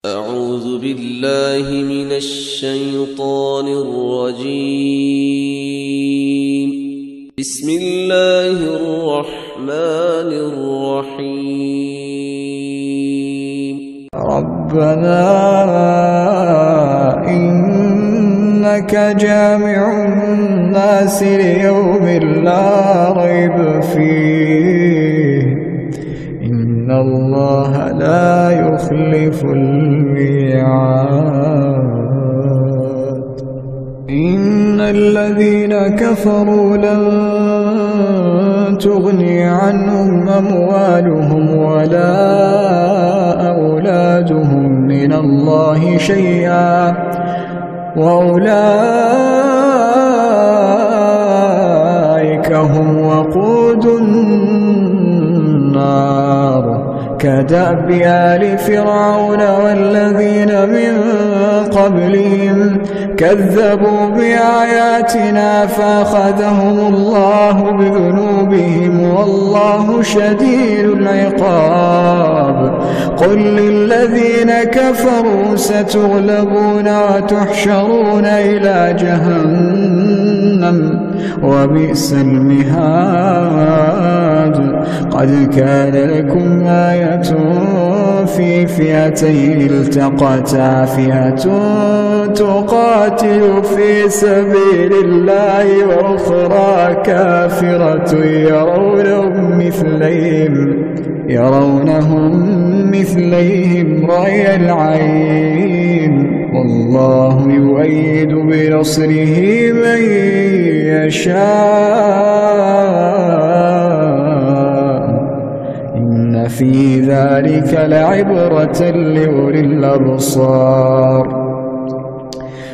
أعوذ بالله من الشيطان الرجيم. بسم الله الرحمن الرحيم. ربنا إنك جامع الناس ليوم لا ريب فيه إن الله لا يخلف الميعاد. إن الذين كفروا لن تغني عنهم أموالهم ولا أولادهم من الله شيئا وأولئك هم وقود النار كدأب آل فرعون والذين من قبلهم كذبوا بآياتنا فأخذهم الله بذنوبهم والله شديد العقاب. قل للذين كفروا ستغلبون وتحشرون إلى جهنم وبئس المهاد. قد كان لكم آية في فئتين التقتا فئة تقاتل في سبيل الله وأخرى كافرة يرونهم مثليهم رأي العين والله يؤيد بنصره من يشاء إن في ذلك لعبرة لأولي الأبصار.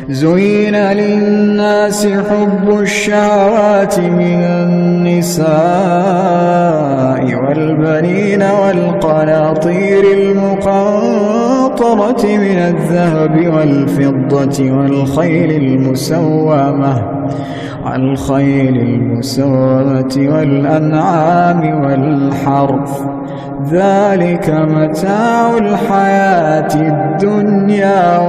زين للناس حب الشهوات من النساء والبنين والقناطير المقنطرة من الذهب والفضة والخيل المسومة والأنعام والحرث ذلك متاع الحياة الدنيا